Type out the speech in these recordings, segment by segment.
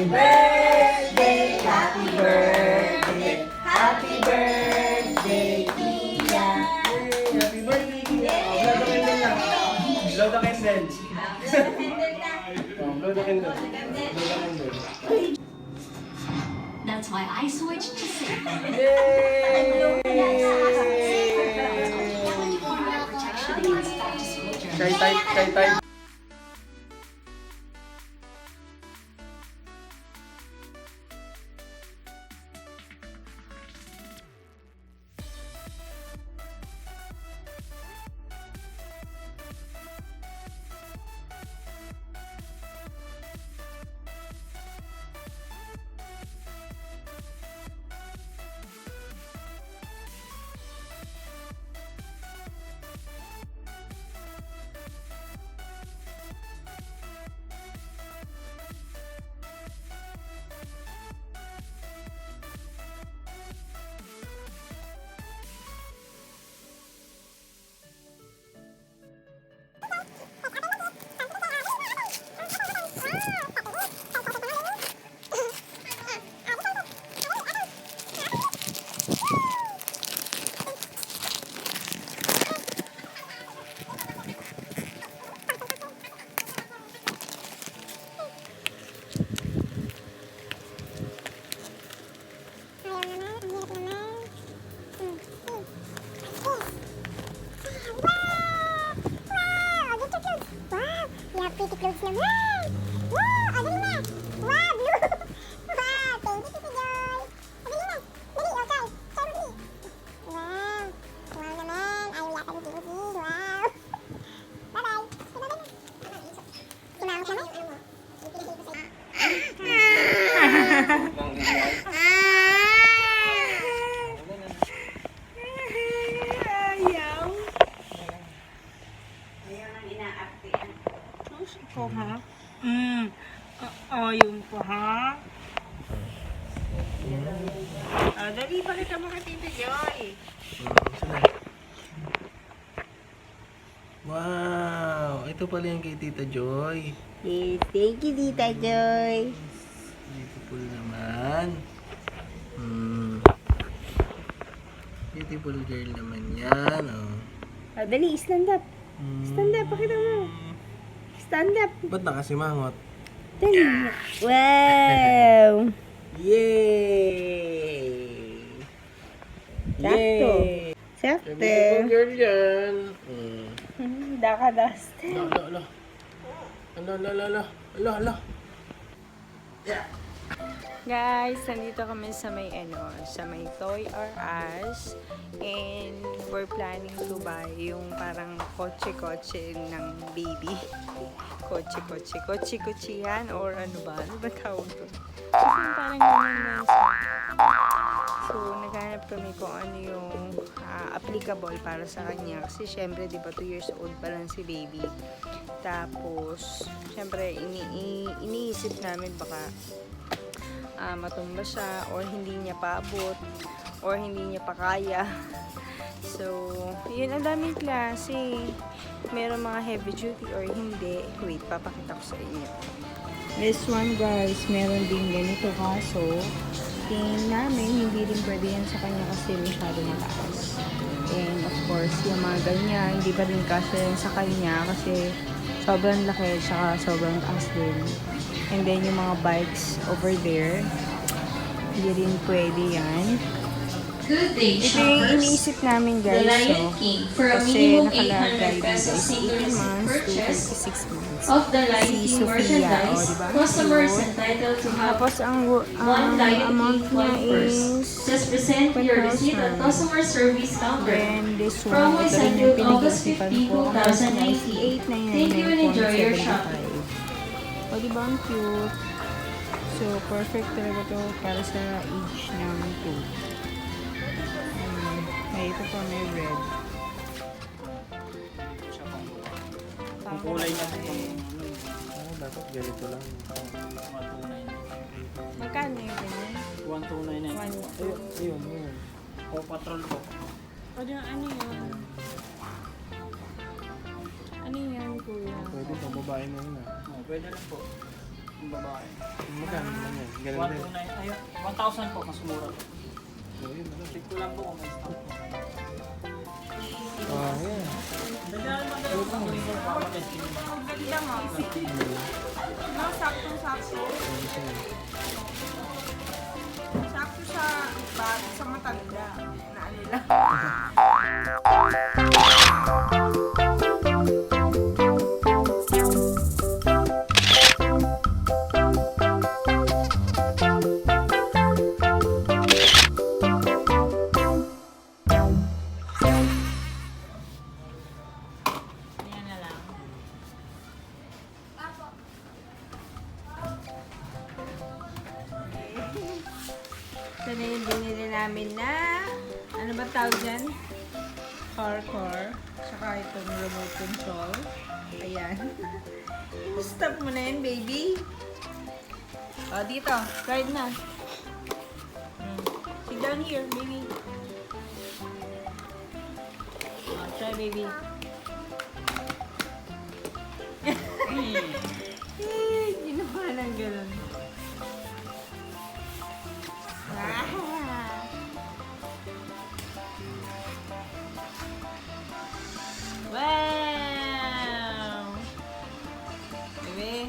birthday, happy birthday, happy birthday, Ian. Happy birthday, Ian. Blow the candle na. Blow the candle. Blow the candle. Blow the candle. That's why I switched to sing. Yay! Protection against back to school germs. Try type. Pretty clothes naman! Wow! Dali na! Wow! Blue! Wow! Thank you, Tito Joy! Dali na! Dali! Okay! Try mo, dali! Wow! Wow naman! Ayaw yata ni Tito Joy! Wow! Bye-bye! Bye-bye na! Sumamot naman? Ayaw. Ayaw nang inaaktian. Ko ha? Yun po ha? Dali, palitan mo ka Tito Joy. Wow! Ito pala yung kay Tita Joy. Yes, thank you Tita Joy. Beautiful naman. Beautiful girl naman yan. Dali, stand up. Stand up, pakita mo. Stand up. Ba't nakasimangot? Dali. Wow! Yay! Sakto. Yay! Sakto. Beautiful girl yan. Daka-dust. Ala. Guys, nandito kami sa may Toy R Us and we're planning to buy yung parang kotse-kotse ng baby. Kotse yan or ano ba tawag to? Parang ganun guys. So, naghanap kami kung ano yung applicable para sa kanya kasi syempre di ba 2 years old pa lang si baby. Tapos, syempre iniisip namin baka matumba siya or hindi niya paabot or hindi niya pa kaya. So, yun ang daming klase. Meron mga heavy duty or hindi. Wait, papakita ko sa inyo. This one guys, meron din ganito kaso tingin namin hindi rin pwede yan sa kanya kasi masyado mataas. And of course, yung mga ganyan, hindi pa rin kasi yan sa kanya kasi sobrang laki at sobrang taas din. And then yung mga bikes over there, hindi rin pwede yan. Good day, Ito yung shoppers. iniisip namin The guys. Lion So, King for a kasi minimum nakalagay 800 dito pesos is in the 18 receipt months to purchase 36 months. of the Lion Si King Sophia, merchandise. diba? Customers Yun. entitled to have Tapos ang one Lion amount King niya coin first. is Just present your receipt at 1,000. customer service counter. And this one, Promo ito is rin yung until August pinag-iisipan 15, ko. Ang price niya is 2019. Thank you and enjoy your shopping. 899.75. O diba ang cute? So, perfect talaga to para sa age ng 2. Ay, ito pa may red. Ang kulay niya po Dapat ganito lang. 129. Magkano yung ganyan? 129. Ayun. Paw Patrol po. O di ano yun? Ano yan, kuya? Pwede pa babae na yun Pwede lang po. Yung babae. Magkano naman yan? Ganun din. 129. Ay, 1,000 po. Mas mura po. So, yun na lang. Check ko lang po kung may stock po. Oh, yeah. Dahil madali po ako yung papatesting mo. Ang ganda nga. No, sakto-sakto. Sakto sa bata, sa matanda. Na ano lang. Yan na lang. Ito na yung binili namin na, ano ba tawag dyan? Car. Saka itong remote control. Ayan. Stop mo na yan, baby. O, dito. Ride na. Sit down here, baby. O, try, baby. Ginawa ng ganun. Wow! Bebe.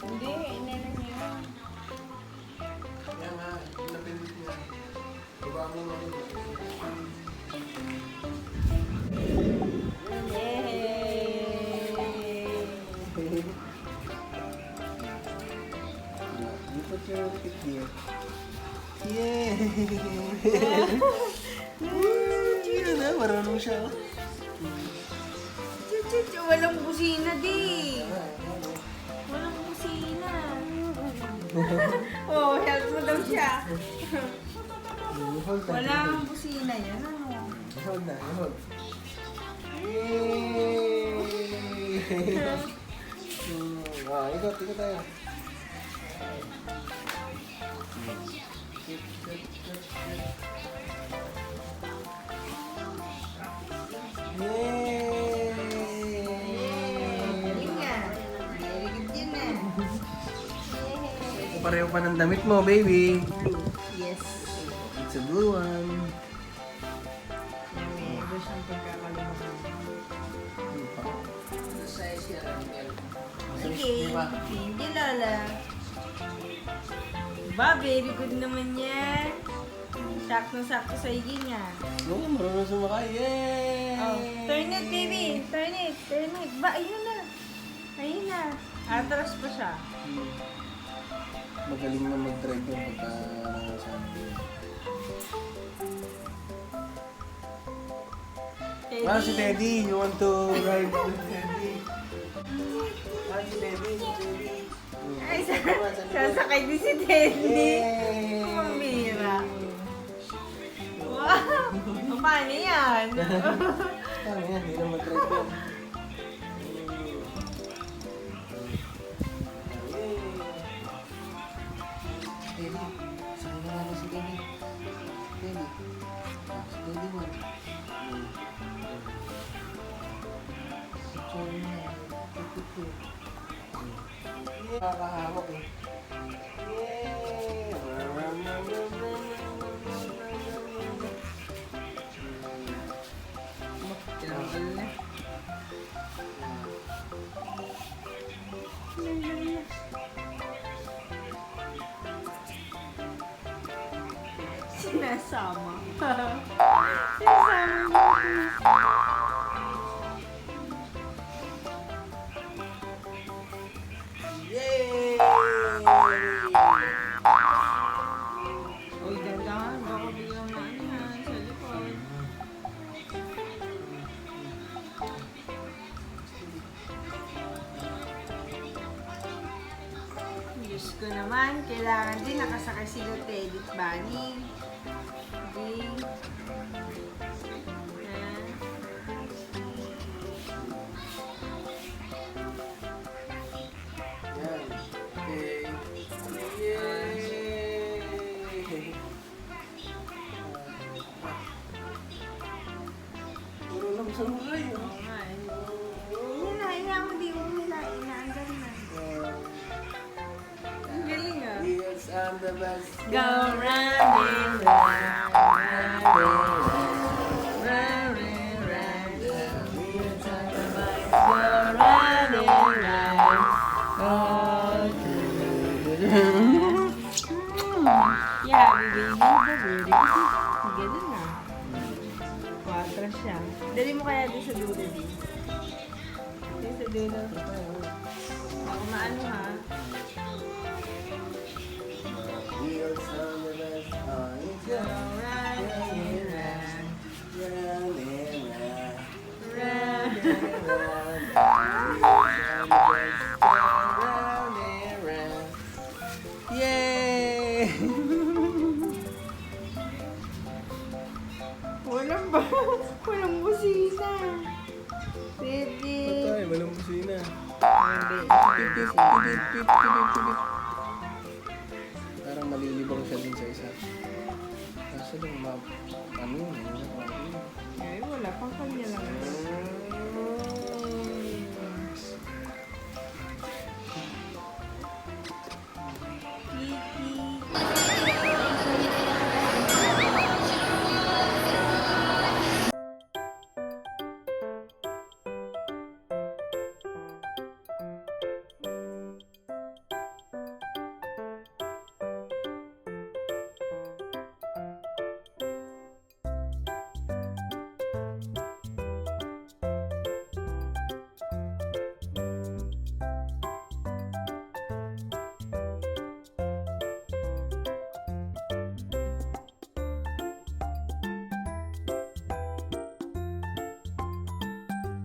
Hindi, inalan niya yun. Yan nga, napindot niya. Diba mo naman yun? Yay! You put your feet here. Yay! Yun na, marunong siya. Walang busina, di. Walang busina. Oh, help mo daw siya. Hold na. Walang busina yan, ano? Hold na, hold. Yay! Ikot tayo. Galing nga. Very good yun na. Pareho pa ng damit mo, baby. Yes. It's a blue one. Meron siyang pagkakalimutan. Okay. Thank you, Lola. Ba, very good naman yan. Sakto-sakto sa higing nga. Oo, marunong sumakay. Yay! Oh, turn it, baby. Turn it. Turn it. Ba, ayun na. Ayun na. Atras pa siya. Magaling na mag-drive yung pagka nangasabi. Teddy. Si Teddy. You want to ride with Teddy? Si Teddy. Ay, sasakay din si Teddy. Yay! Pamira. Wow! Paano yan? Paano yan? Hindi na mag-drive yan. Teddy. Saan na natin si Teddy? Teddy. Si Teddy man. Nakakahawak eh. Yay! Tinanggal na. Sinasama. Yay! Uy, dandahan. Baka biglang na ano yan sa likod. Diyos ko naman, kailangan din nakasakay sila Teddy at Bunny. Okay. Yan. Yan. Okay. Yay! Puro lang samurai. Oo nga eh. Hila mo, di mo hila. Inaandar na. Ang galing ah. Wheels on the bus. Go round and round, round and round, round and round. Wheels on the bus go round and round. All yeah, baby, baby. Ganun na. Quatro siya. Dali mo kaya doon sa dulo din. Doon sa dulo. Ako maano ha. Wheels on the bus. Oh, it's Go go round and round. round and round. Round and Round, round, round and round. Yay! Walang busina. Baby. Patay, walang busina. Hindi. Pip, pip, pip, pip, pip, pip. Parang malilibang siya din sa isa. Kaso lang, ano yun? Ay, wala pang kanya lang.